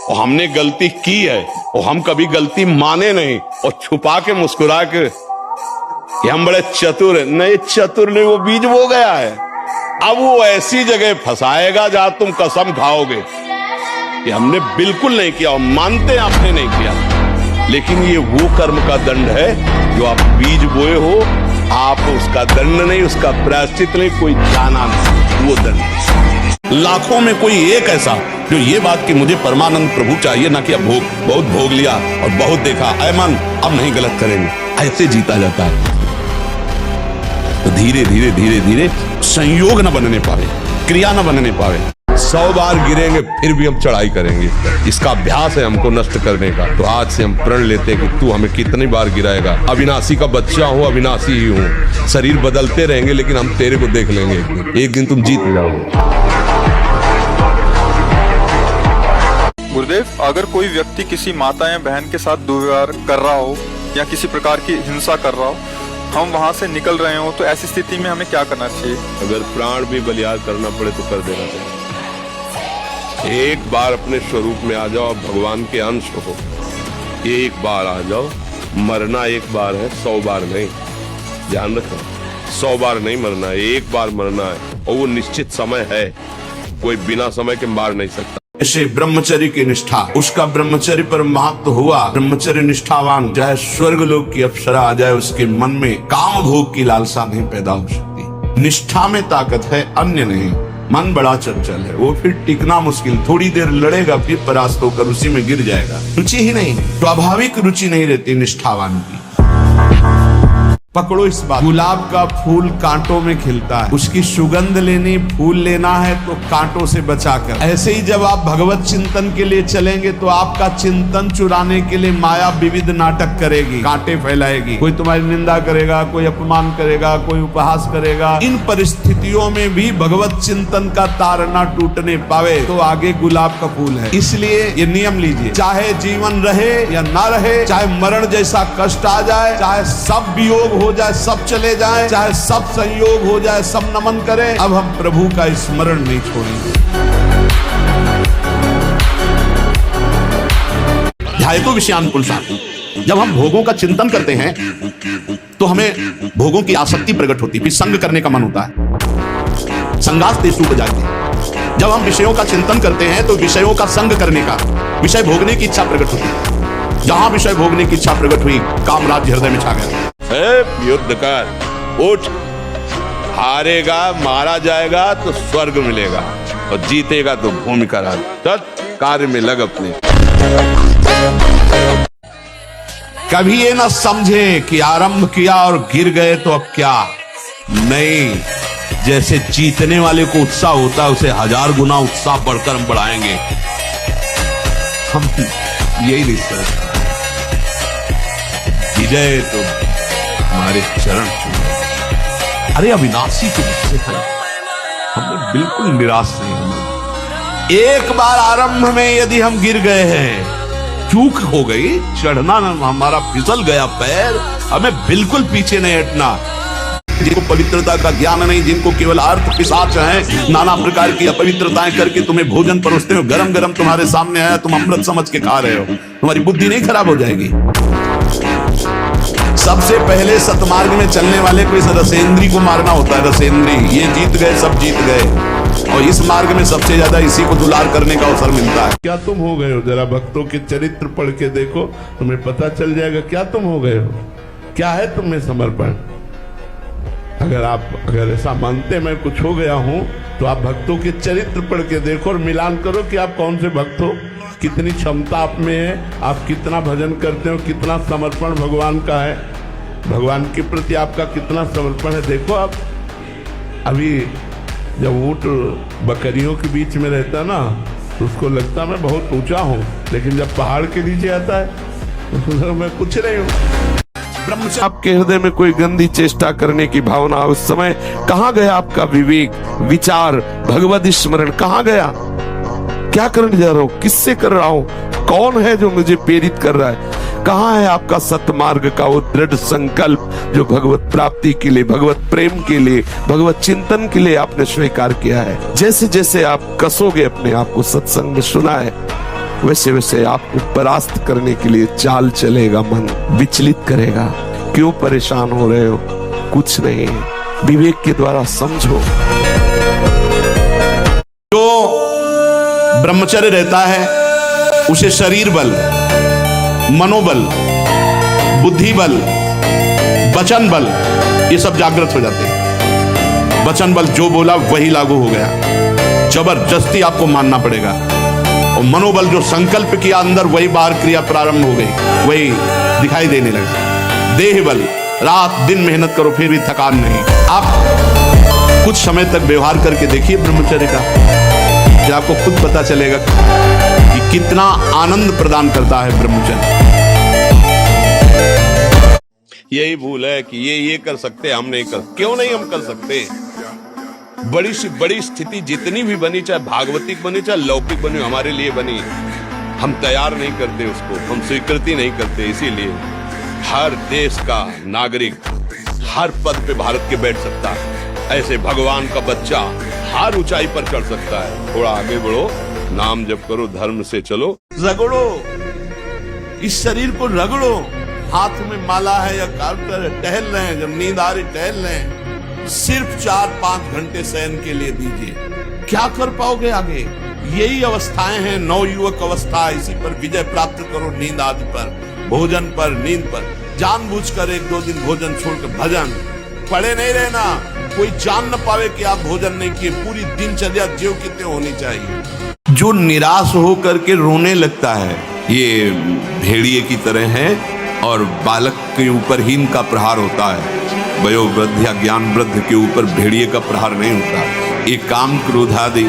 और हमने गलती की है और हम कभी गलती माने नहीं और छुपा के मुस्कुरा के कि हम बड़े चतुर हैं। नहीं, चतुर नहीं, वो बीज बो गया है। अब वो ऐसी जगह फंसाएगा जहां तुम कसम खाओगे कि हमने बिल्कुल नहीं किया, और मानते आपने नहीं किया, लेकिन ये वो कर्म का दंड है जो आप बीज बोए हो। आप उसका दंड नहीं, उसका प्रायश्चित नहीं, कोई जाना नहीं, वो दंड। लाखों में कोई एक ऐसा जो ये बात कि मुझे परमानंद प्रभु चाहिए, ना कि अब बहुत भोग लिया और बहुत देखा, ऐ मन अब नहीं गलत करेंगे, ऐसे जीता जाता है। तो धीरे धीरे धीरे धीरे संयोग न बनने पावे, क्रिया न बनने पावे, 100 बार गिरेंगे फिर भी हम चढ़ाई करेंगे। इसका अभ्यास है हमको नष्ट करने का। तो आज से हम प्रण लेते हैं कि तू हमें कितनी बार गिराएगा। अविनाशी का बच्चा हूँ, अविनाशी ही हूँ, शरीर बदलते रहेंगे लेकिन हम तेरे को देख लेंगे। एक दिन तुम जीत जाओगे। गुरुदेव, अगर कोई व्यक्ति किसी माता या बहन के साथ दुर्व्यवहार कर रहा हो या किसी प्रकार की हिंसा कर रहा हो, हम वहां से निकल रहे हो, तो ऐसी स्थिति में हमें क्या करना चाहिए? अगर प्राण भी बलियार करना पड़े तो कर देना चाहिए। एक बार अपने स्वरूप में आ जाओ, भगवान के अंश हो, एक बार आ जाओ। मरना एक बार है, 100 बार नहीं, ध्यान रखना। 100 बार नहीं मरना है, एक बार मरना है, और वो निश्चित समय है, कोई बिना समय के मार नहीं सकता। ऐसे ब्रह्मचर्य की निष्ठा, उसका ब्रह्मचर्य पर महत्व हुआ। ब्रह्मचर्य निष्ठावान चाहे स्वर्ग लोक की अप्सरा आ जाए, उसके मन में काम भोग की लालसा नहीं पैदा हो सकती। निष्ठा में ताकत है, अन्य नहीं। मन बड़ा चंचल है, वो फिर टिकना मुश्किल, थोड़ी देर लड़ेगा फिर परास्त होकर उसी में गिर जाएगा। रुचि ही नहीं, स्वाभाविक रुचि नहीं रहती निष्ठावान की। पकड़ो इस बात, गुलाब का फूल कांटों में खिलता है, उसकी सुगंध लेनी, फूल लेना है तो कांटों से बचाकर। ऐसे ही जब आप भगवत चिंतन के लिए चलेंगे तो आपका चिंतन चुराने के लिए माया विविध नाटक करेगी, कांटे फैलाएगी। कोई तुम्हारी निंदा करेगा, कोई अपमान करेगा, कोई उपहास करेगा। इन परिस्थितियों में भी भगवत चिंतन का तार ना टूटने पावे तो आगे गुलाब का फूल है। इसलिए ये नियम लीजिए, चाहे जीवन रहे या ना रहे, चाहे मरण जैसा कष्ट आ जाए, चाहे सब वियोग हो जाए, सब चले जाए, चाहे सब संयोग हो जाए, सब नमन करें, अब हम प्रभु का स्मरण नहीं छोड़ेंगे। ध्यायतो विषयान पुरुषार्थम। जब हम भोगों का चिंतन करते हैं तो हमें भोगों की आसक्ति प्रकट होती है, फिर संग करने का मन होता है। संगास्तेषु उपजायते। जब हम विषयों का चिंतन करते हैं तो विषयों का संग करने का, विषय भोगने की इच्छा प्रकट होती है। जहां विषय भोगने की इच्छा प्रकट हुई, काम राज्य हृदय में छा गया। युद्ध कर, उठ, हारेगा, मारा जाएगा तो स्वर्ग मिलेगा, और जीतेगा तो भूमि का राज। चल कार्य में लग अपने। कभी ये ना समझे कि आरंभ किया और गिर गए तो अब क्या नहीं। जैसे जीतने वाले को उत्साह होता है, उसे 1000 गुना उत्साह बढ़कर हम बढ़ाएंगे। हम यही नहीं समझते। विजय तो हमारे चरण छूए। अरे अविनाशी के मुझसे है, हमने बिल्कुल निराश नहीं होना। एक बार आरंभ में यदि हम गिर गए हैं, चूक हो गई, चढ़ना न हमारा फिसल गया पैर, हमें बिल्कुल पीछे नहीं हटना। जिनको पवित्रता का ज्ञान नहीं, जिनको केवल अर्थ पिशाच हैं, नाना प्रकार की अपवित्रताएं करके तुम्हें भोजन परोसते हो, गरम गरम तुम्हारे सामने आया, तुम अमृत समझ के खा रहे हो, तुम्हारी बुद्धि नहीं खराब हो जाएगी? सबसे पहले सतमार्ग में चलने वाले को इस रसेंद्री को मारना होता है। रसेंद्री, ये जीत गए, सब जीत गए, और इस मार्ग में सबसे ज्यादा इसी को दुलार करने का अवसर मिलता है। क्या तुम हो गए हो? जरा भक्तों के चरित्र पढ़ के देखो, तुम्हें पता चल जाएगा क्या तुम हो गए हो, क्या है तुम में समर्पण। अगर ऐसा मानते मैं कुछ हो गया हूं, तो आप भक्तों के चरित्र पढ़ के देखो और मिलान करो कि आप कौन से भक्त हो, कितनी क्षमता आप में है, आप कितना भजन करते हो, कितना समर्पण भगवान का है, भगवान के प्रति आपका कितना समर्पण है। देखो आप, अभी जब ऊंट बकरियों के बीच में रहता है ना, तो उसको लगता मैं बहुत ऊंचा हूं, लेकिन जब पहाड़ के नीचे आता है तो मैं कुछ नहीं हूं। ब्रह्मचर्य आपके हृदय में कोई गंदी चेष्टा करने की भावना, उस समय कहाँ गया आपका विवेक, विचार, भगवत स्मरण कहाँ गया? क्या करने जा रहा हूं, किससे कर रहा हूं, कौन है जो मुझे प्रेरित कर रहा है? कहाँ है आपका सतमार्ग का वो दृढ़ संकल्प जो भगवत प्राप्ति के लिए, भगवत प्रेम के लिए, भगवत चिंतन के लिए आपने स्वीकार किया है? जैसे जैसे आप कसोगे अपने आप को, सत्संग में सुना है, वैसे वैसे आपको परास्त करने के लिए चाल चलेगा, मन विचलित करेगा। क्यों परेशान हो रहे हो? कुछ नहीं, विवेक के द्वारा समझो। जो ब्रह्मचर्य रहता है उसे शरीर बल, मनोबल, बुद्धि बल, वचन बल ये सब जागृत हो जाते हैं। वचन बल जो बोला वही लागू हो गया, जबरदस्ती आपको मानना पड़ेगा। और मनोबल जो संकल्प किया अंदर वही बाहर क्रिया प्रारंभ हो गई, वही दिखाई देने लगा। देह बल, रात दिन मेहनत करो फिर भी थकान नहीं। आप कुछ समय तक व्यवहार करके देखिए ब्रह्मचर्य का, फिर आपको खुद पता चलेगा कि कितना आनंद प्रदान करता है ब्रह्मचर्य। यही भूल है कि ये कर सकते, हम नहीं कर। क्यों नहीं हम कर सकते? बड़ी सी बड़ी स्थिति जितनी भी बनी, चाहे भागवतिक बनी चाहे लौकिक बनी, हमारे लिए बनी, हम तैयार नहीं करते उसको, हम स्वीकृति नहीं करते। इसीलिए हर देश का नागरिक हर पद पे भारत के बैठ सकता है। ऐसे भगवान का बच्चा हर ऊंचाई पर चढ़ सकता है। थोड़ा आगे बढ़ो, नाम जप करो, धर्म से चलो, रगड़ो, इस शरीर को रगड़ो। हाथ में माला है या कार्टर है, टहल रहे हैं, जब नींद आ रही टहल रहे हैं, सिर्फ 4-5 घंटे शयन के लिए दीजिए। क्या कर पाओगे आगे? यही अवस्थाएं हैं, नवयुवक अवस्था। इसी पर विजय प्राप्त करो, नींद आदि पर, भोजन पर, नींद पर। जानबूझकर 1-2 दिन भोजन छोड़कर भजन पड़े नहीं रहना। कोई जान न पावे कि आप भोजन नहीं किए। पूरी दिनचर्या ज्यों की त्यों होनी चाहिए। जो निराश हो करके रोने लगता है, ये भेड़िए की तरह है और बालक के ऊपर ही इनका प्रहार होता है। वयोवृद्ध या ज्ञान वृद्ध के ऊपर भेड़िए का प्रहार नहीं होता। ये काम क्रोध आदि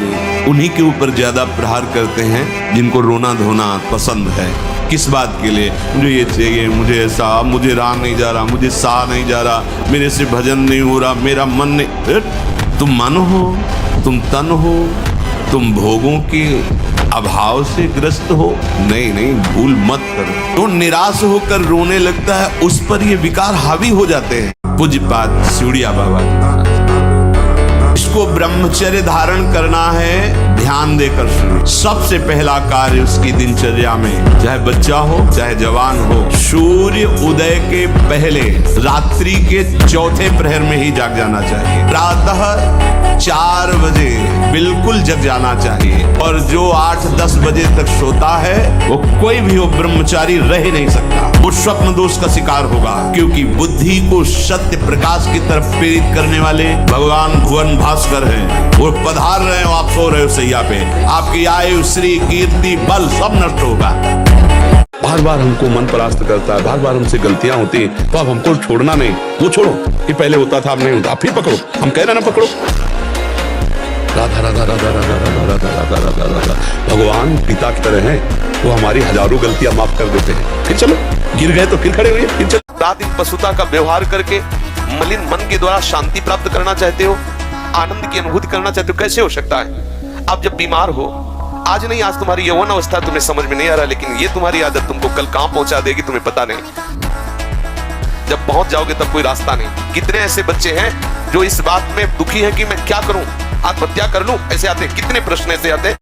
उन्हीं के ऊपर ज्यादा प्रहार करते हैं जिनको रोना धोना पसंद है। किस बात के लिए? मुझे ये चाहिए, मुझे ऐसा, मुझे रहा नहीं जा रहा, मुझे सा नहीं जा रहा, मेरे से भजन नहीं हो रहा, मेरा मन नहीं। तुम मन हो, तुम तन हो, तुम भोगों के अभाव से ग्रस्त हो? नहीं नहीं, भूल मत करो। तो निराश होकर रोने लगता है, उस पर ये विकार हावी हो जाते हैं। पूज्यपाद सिउड़िया बाबा जी, इसको ब्रह्मचर्य धारण करना है ध्यान देकर शुरू। सबसे पहला कार्य उसकी दिनचर्या में, चाहे बच्चा हो चाहे जवान हो, सूर्य उदय के पहले रात्रि के चौथे प्रहर में ही जाग जाना चाहिए। प्रातः 4 बजे बिल्कुल जग जाना चाहिए। और जो 8-10 बजे तक सोता है वो कोई भी हो ब्रह्मचारी रह नहीं सकता। वो स्वप्न दोष का शिकार होगा, क्योंकि बुद्धि को सत्य प्रकाश की तरफ प्रेरित करने वाले भगवान भुवन भास्कर हैं। वो पधार रहे हो, आप सो रहे हो सैया पे, आपकी आयु, श्री, कीर्ति, बल सब नष्ट होगा। बार बार हमको मन परास्त करता है, बार बार हमसे गलतियां होती हैं, तो अब हमको छोड़ना नहीं। वो छोड़ो कि पहले होता था अब नहीं होता, फिर पकड़ो। हम कह रहे ना पकड़ो। राधा राधा राधा राधा राधा राधा राधा राधा राधा। भगवान पिता की तरह हैं, वो हमारी हजारों गलतियां माफ कर देते हैं। फिर चलो, गिर गए तो फिर खड़े हुए, फिर चलो। रात दिन पशुता का व्यवहार करके मलिन मन के द्वारा शांति प्राप्त करना चाहते हो, आनंद की अनुभूति करना चाहते हो, कैसे हो सकता है? आप जब बीमार हो, आज नहीं, आज तुम्हारी यौवन अवस्था तुम्हें समझ में नहीं आ रहा, लेकिन ये तुम्हारी आदत तुमको कल कहां पहुंचा देगी तुम्हें पता नहीं। जब पहुंच जाओगे तब कोई रास्ता नहीं। कितने ऐसे बच्चे हैं जो इस बात में दुखी है कि मैं क्या करूं, आत्महत्या कर लूं, ऐसे आते, कितने प्रश्न ऐसे आते।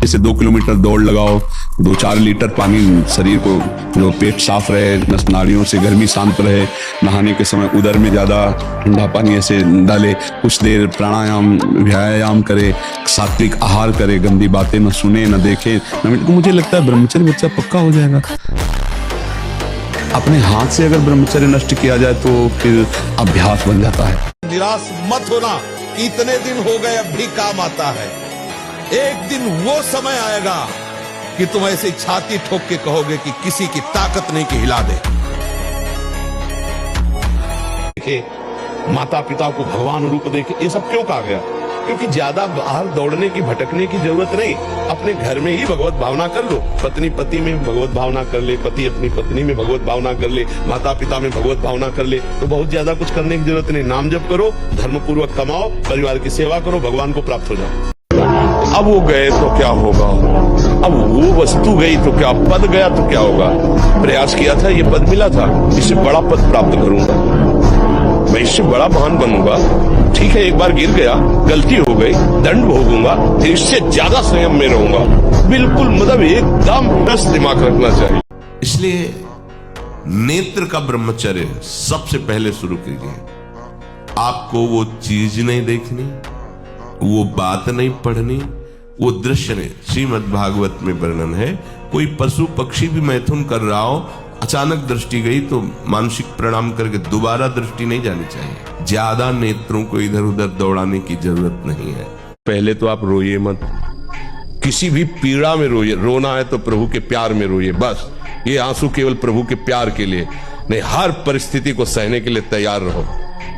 जैसे 2 किलोमीटर दौड़ लगाओ, 2-4 लीटर पानी शरीर को, जो पेट साफ रहे, नस नाड़ियों से गर्मी शांत रहे, नहाने के समय उदर में ज्यादा ठंडा पानी ऐसे डाले, कुछ देर प्राणायाम व्यायाम करे, सात्विक आहार करे, गंदी बातें न सुने न देखे। मुझे लगता है ब्रह्मचर्य बच्चा पक्का हो जाएगा। अपने हाथ से अगर ब्रह्मचर्य नष्ट किया जाए तो फिर अभ्यास बन जाता है। निराश मत होना, इतने दिन हो गए अब भी काम आता है। एक दिन वो समय आएगा कि तुम ऐसे छाती ठोक के कहोगे कि किसी की ताकत नहीं कि हिला दे। देखिए, माता पिता को भगवान रूप देखे, ये सब क्यों कहा गया? क्योंकि ज्यादा बाहर दौड़ने की भटकने की जरूरत नहीं। अपने घर में ही भगवत भावना कर लो। पत्नी पति में भगवत भावना कर ले, पति अपनी पत्नी में भगवत भावना कर ले, माता पिता में भगवत भावना कर ले, तो बहुत ज्यादा कुछ करने की जरूरत नहीं। नाम जप करो, धर्म पूर्वक कमाओ, परिवार की सेवा करो, भगवान को प्राप्त हो जाओ। अब वो गए तो क्या होगा? अब वो वस्तु गई तो क्या, पद गया तो क्या होगा? प्रयास किया था, ये पद मिला था, इससे बड़ा पद प्राप्त करूंगा। मैं इससे बड़ा महान बनूंगा। ठीक है, एक बार गिर गया, गलती हो गई, दंड भोगूंगा, फिर इससे ज्यादा संयम में रहूंगा। बिल्कुल, मतलब एकदम बस दिमाग रखना चाहिए। इसलिए नेत्र का ब्रह्मचर्य सबसे पहले शुरू कीजिए। आपको वो चीज नहीं देखनी, वो बात नहीं पढ़नी, वो दृश्य नहीं। श्रीमद् भागवत में वर्णन है, कोई पशु पक्षी भी मैथुन कर रहा हो, अचानक दृष्टि गई तो मानसिक प्रणाम करके दोबारा दृष्टि नहीं जानी चाहिए। ज्यादा नेत्रों को इधर उधर दौड़ाने की जरूरत नहीं है। पहले तो आप रोइए मत, किसी भी पीड़ा में रोइए। रोना है तो प्रभु के प्यार में रोइए, बस। ये आंसू केवल प्रभु के प्यार के लिए नहीं, हर परिस्थिति को सहने के लिए तैयार रहो।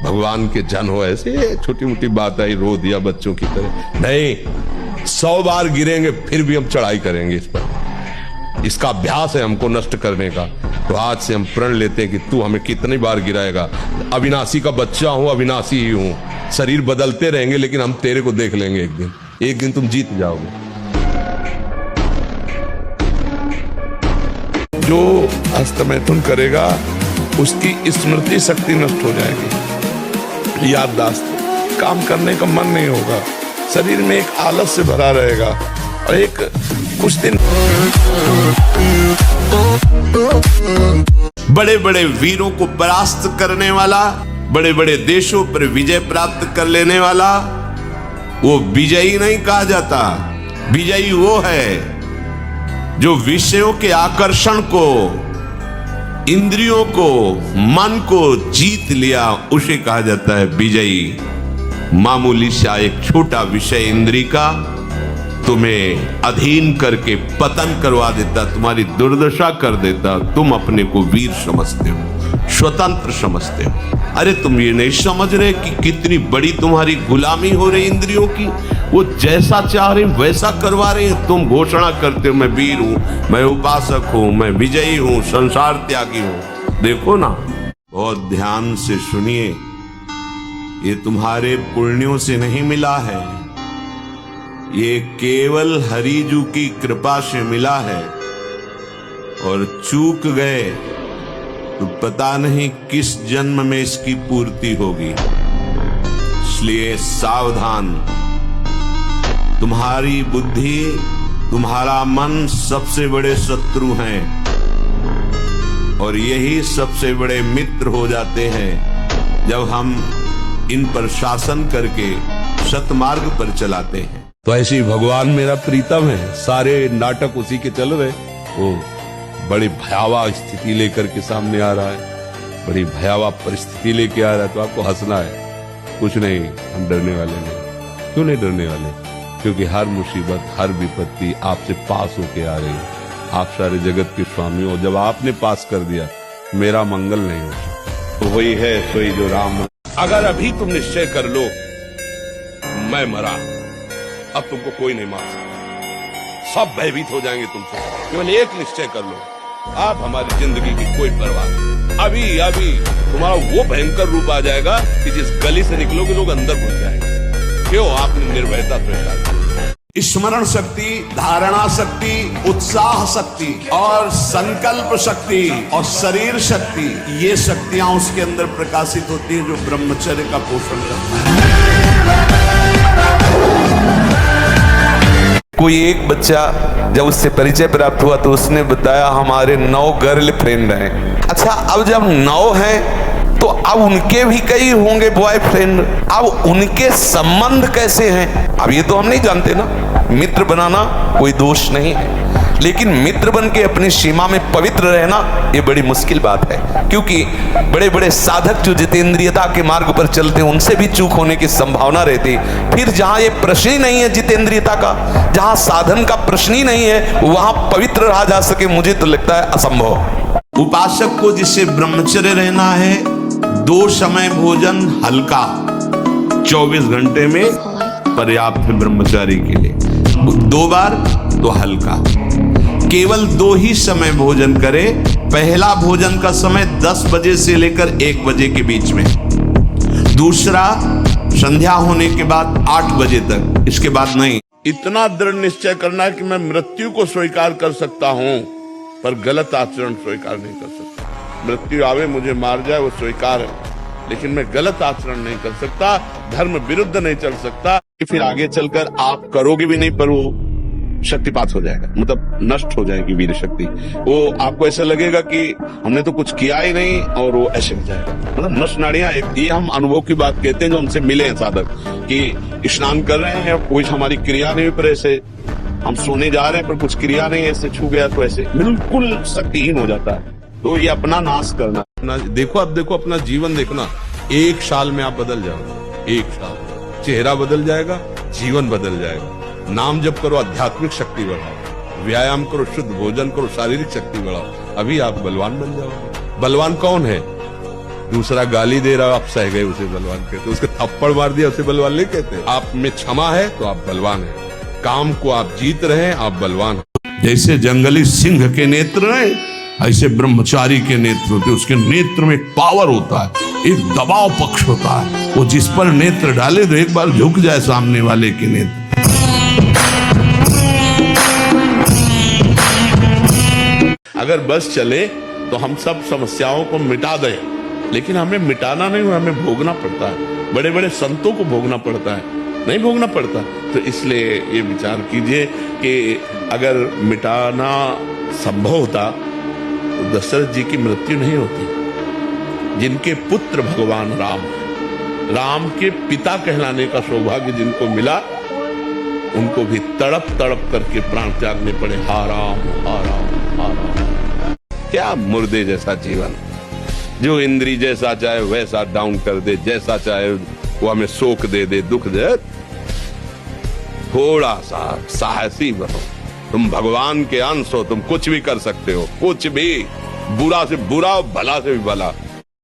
भगवान के जन हो, ऐसे छोटी मोटी बात आई रो दिया बच्चों की तरह नहीं। 100 बार गिरेंगे फिर भी हम चढ़ाई करेंगे इस पर। इसका अभ्यास है हमको नष्ट करने का। तो आज से हम प्रण लेते हैं कि तू हमें कितनी बार गिराएगा। अविनाशी का बच्चा हूं, अविनाशी ही हूं। शरीर बदलते रहेंगे लेकिन हम तेरे को देख लेंगे एक दिन तुम जीत जाओगे। जो हस्तमैथुन करेगा उसकी स्मृति शक्ति नष्ट हो जाएगी, याददाश्त, काम करने का मन नहीं होगा, शरीर में एक आलस से भरा रहेगा और एक कुछ दिन। बड़े बड़े वीरों को परास्त करने वाला, बड़े बड़े देशों पर विजय प्राप्त कर लेने वाला, वो विजयी नहीं कहा जाता। विजयी वो है जो विषयों के आकर्षण को, इंद्रियों को, मन को जीत लिया, उसे कहा जाता है विजयी। मामूली सा एक छोटा विषय इंद्री का तुम्हें अधीन करके पतन करवा देता, तुम्हारी दुर्दशा कर देता। तुम अपने को वीर समझते हो, स्वतंत्र समझते हो। अरे तुम ये नहीं समझ रहे कि कितनी बड़ी तुम्हारी गुलामी हो रही इंद्रियों की। वो जैसा चाह रहे वैसा करवा रहे हैं। तुम घोषणा करते हो मैं वीर हूं, मैं उपासक हूं, मैं विजयी हूं, संसार त्यागी हूं। देखो ना, बहुत ध्यान से सुनिए, ये तुम्हारे पुण्यों से नहीं मिला है, ये केवल हरिजू की कृपा से मिला है। और चूक गए तो पता नहीं किस जन्म में इसकी पूर्ति होगी। इसलिए सावधान। तुम्हारी बुद्धि, तुम्हारा मन सबसे बड़े शत्रु हैं और यही सबसे बड़े मित्र हो जाते हैं जब हम इन पर शासन करके सतमार्ग पर चलाते हैं। तो ऐसे ही भगवान मेरा प्रीतम है। सारे नाटक उसी के चल रहे। वो बड़ी भयावह स्थिति लेकर के सामने आ रहा है, बड़ी भयावह परिस्थिति लेके आ रहा है, तो आपको हंसना है। कुछ नहीं, हम डरने वाले नहीं। क्यों नहीं डरने वाले? क्योंकि हर मुसीबत, हर विपत्ति आपसे पास होके आ रही है। आप सारे जगत के स्वामी हो। जब आपने पास कर दिया, मेरा मंगल नहीं हो। तो वही है सोई जो राम। अगर अभी तुम निश्चय कर लो मैं मरा, अब तुमको कोई नहीं मार सकता। सब भयभीत हो जाएंगे तुमसे। केवल एक निश्चय कर लो, आप हमारी जिंदगी की कोई परवाह नहीं। अभी अभी तुम्हारा वो भयंकर रूप आ जाएगा कि जिस गली से निकलोगे लोग अंदर घुस जाएंगे। क्यों? आपने निर्भयता स्वीकार की। स्मरण शक्ति, धारणा शक्ति, उत्साह शक्ति और संकल्प शक्ति और शरीर शक्ति, ये शक्तियां उसके अंदर प्रकाशित होती है जो ब्रह्मचर्य का पोषण करता है। कोई एक बच्चा जब उससे परिचय प्राप्त हुआ तो उसने बताया हमारे 9 गर्ल फ्रेंड हैं। अच्छा, अब जब 9 हैं तो अब उनके भी कई होंगे बॉयफ्रेंड। अब उनके संबंध कैसे हैं अब ये तो हम नहीं जानते ना। मित्र बनाना कोई दोष नहीं है, लेकिन मित्र बन के अपनी सीमा में पवित्र रहना ये बड़ी मुश्किल बात है। क्योंकि बड़े बड़े साधक जो जितेंद्रियता के मार्ग पर चलते हैं उनसे भी चूक होने की संभावना रहती। फिर जहां ये प्रश्न ही नहीं है जितेंद्रियता का, जहां साधन का प्रश्न ही नहीं है, वहां पवित्र रहा जा सके, मुझे तो लगता है असंभव। उपासक को जिसे ब्रह्मचर्य रहना है, 2 समय भोजन हल्का 24 घंटे में पर्याप्त है ब्रह्मचारी के लिए। 2 बार तो हल्का, केवल 2 ही समय भोजन करे। पहला भोजन का समय 10 बजे से लेकर 1 बजे के बीच में, दूसरा संध्या होने के बाद 8 बजे तक, इसके बाद नहीं। इतना दृढ़ निश्चय करना है कि मैं मृत्यु को स्वीकार कर सकता हूं पर गलत आचरण स्वीकार नहीं कर सकता। मृत्यु आवे मुझे मार जाए वो स्वीकार है, लेकिन मैं गलत आचरण नहीं कर सकता, धर्म विरुद्ध नहीं चल सकता। फिर आगे चलकर आप करोगे भी नहीं, पर वो शक्तिपात हो जाएगा, मतलब नष्ट हो जाएगी वीर शक्ति। वो आपको ऐसा लगेगा कि हमने तो कुछ किया ही नहीं, और वो ऐसे हो जाएगा, मतलब नष्ट नाड़ियां। ये हम अनुभव की बात कहते हैं जो हमसे मिले हैं साधक, कि स्नान कर रहे हैं, कोई हमारी क्रिया नहीं, पर ऐसे हम सोने जा रहे हैं पर कुछ क्रिया नहीं, ऐसे छू गया तो ऐसे बिल्कुल शक्तिहीन हो जाता है। तो ये अपना नाश करना। अपना देखो, अब देखो अपना जीवन देखना, 1 साल में आप बदल जाओगे, 1 साल चेहरा बदल जाएगा, जीवन बदल जाएगा। नाम जप करो, आध्यात्मिक शक्ति बढ़ाओ, व्यायाम करो, शुद्ध भोजन करो, शारीरिक शक्ति बढ़ाओ, अभी आप बलवान बन जाओगे। बलवान कौन है? दूसरा गाली दे रहा, आप सह गए, उसे बलवान कहते। उसके थप्पड़ मार दिया, उसे बलवान नहीं कहते। आप में क्षमा है तो आप बलवान है, काम को आप जीत रहे हैं, आप बलवान हैं। जैसे जंगली सिंह के नेत्र हैं, ऐसे ब्रह्मचारी के नेत्र होते हैं। उसके नेत्र में एक पावर होता है, एक दबाव पक्ष होता है। वो जिस पर नेत्र डाले तो एक बार झुक जाए सामने वाले के नेत्र। अगर बस चले तो हम सब समस्याओं को मिटा दें, लेकिन हमें मिटाना नहीं हुआ, हमें भोगना पड़ता है। बड़े बड़े संतों को भोगना पड़ता है, नहीं भोगना पड़ता। तो इसलिए ये विचार कीजिए कि अगर मिटाना संभव होता तो दशरथ जी की मृत्यु नहीं होती। जिनके पुत्र भगवान राम है, राम के पिता कहलाने का सौभाग्य जिनको मिला, उनको भी तड़प तड़प करके प्राण त्यागने पड़े। हा राम हा राम हा राम। क्या मुर्दे जैसा जीवन, जो इंद्री जैसा चाहे वैसा डाउन कर दे, जैसा चाहे वो हमें शोक दे दे, दुख दे। थोड़ा सा साहसी बनो, तुम भगवान के अंश हो, तुम कुछ भी कर सकते हो, कुछ भी, बुरा से बुरा, भला से भी भला।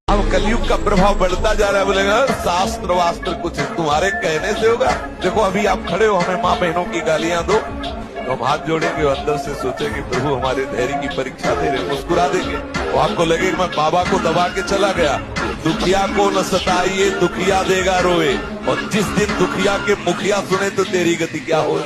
अब कलयुग का प्रभाव बढ़ता जा रहा है। बोलेगा शास्त्र वास्त्र कुछ तुम्हारे कहने से होगा। देखो अभी आप खड़े हो, हमें माँ बहनों की गालियां दो, तो हम हाथ जोड़ेंगे, अंदर से सोचेंगे प्रभु हमारे धैर्य की परीक्षा दे रहे, मुस्कुरा देंगे। तो आपको लगेगा मैं बाबा को दबा के चला गया। दुखिया को न सताइए, दुखिया देगा रोए, और जिस दिन दुखिया के मुखिया सुने तो तेरी गति क्या हो।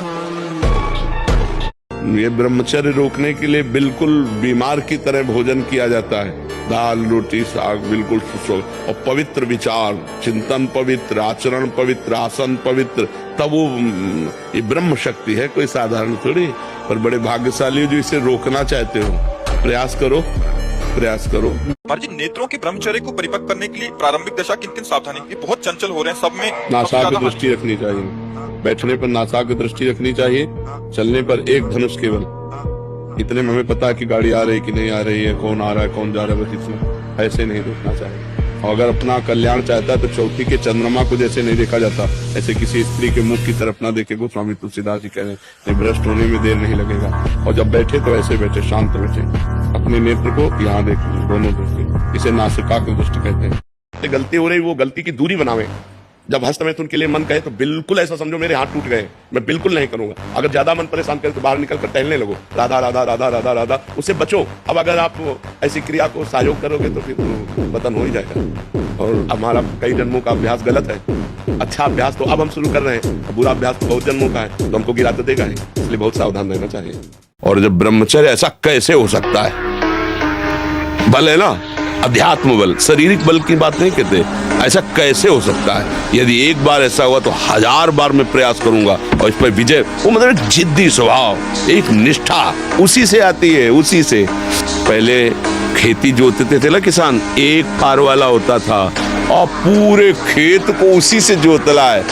ये ब्रह्मचर्य रोकने के लिए बिल्कुल बीमार की तरह भोजन किया जाता है, दाल रोटी साग बिल्कुल सुसो, और पवित्र विचार, चिंतन पवित्र, आचरण पवित्र, आसन पवित्र, तब वो ये ब्रह्म शक्ति है, कोई साधारण थोड़ी। पर बड़े भाग्यशाली जो इसे रोकना चाहते हो, प्रयास करो, प्रयास करो। जी नेत्रों के ब्रह्मचर्य को परिपक्व करने के लिए प्रारंभिक दशा किन-किन सावधानी, ये बहुत चंचल हो रहे हैं, सब में नासाग्र दृष्टि रखनी चाहिए, बैठने पर नासाग्र दृष्टि रखनी चाहिए, चलने पर एक धनुष केवल। इतने में हमें पता है कि गाड़ी आ रही कि नहीं आ रही है, कौन आ रहा है कौन जा रहा है, बस इतना। ऐसे नहीं देखना चाहिए। और अगर अपना कल्याण चाहता है तो चौथी के चंद्रमा को जैसे नहीं देखा जाता, ऐसे किसी स्त्री के मुख की तरफ ना देखे। गोस्वामी तुलसीदास जी कह रहे हैं भ्रष्ट होने में देर नहीं लगेगा। और जब बैठे तो ऐसे बैठे, शांत बैठे, अपने नेत्र को यहाँ देख, दोनों दृष्टि, इसे नासिका की दृष्टि कहते हैं। गलती हो रही, वो गलती की दूरी बनावे। जब हस्त में उनके लिए मन कहे तो बिल्कुल ऐसा समझो मेरे हाथ टूट गए, मैं बिल्कुल नहीं करूंगा। अगर ज्यादा मन परेशान करे तो बाहर निकल कर टहलने लगो, राधा राधा राधा राधा राधा, उससे बचो। अब अगर आप ऐसी क्रिया को सहयोग करोगे तो फिर पतन हो ही जाएगा। और हमारा कई जन्मों का अभ्यास गलत है। अच्छा अभ्यास तो अब हम शुरू कर रहे हैं, बुरा अभ्यास तो बहुत जन्मों का है, तो हमको गिरा तो देगा ही, इसलिए बहुत सावधान रहना चाहिए। और जब ब्रह्मचर्य, ऐसा कैसे हो सकता है? बल है ना, अध्यात्म बल, शारीरिक बल की बात नहीं कहते। ऐसा कैसे हो सकता है? यदि एक बार ऐसा हुआ तो 1000 बार मैं प्रयास करूंगा और इस पर विजय। वो मतलब जिद्दी स्वभाव, एक निष्ठा उसी से आती है, उसी से। पहले खेती जोतते थे ना किसान, एक पार वाला होता था और पूरे खेत को उसी से जोतला है,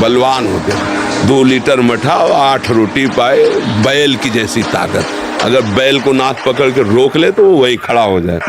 बलवान होते। 2 लीटर मठा और 8 रोटी पाए, बैल की जैसी ताकत। अगर बैल को नाक पकड़ के रोक ले तो वही खड़ा हो जाए।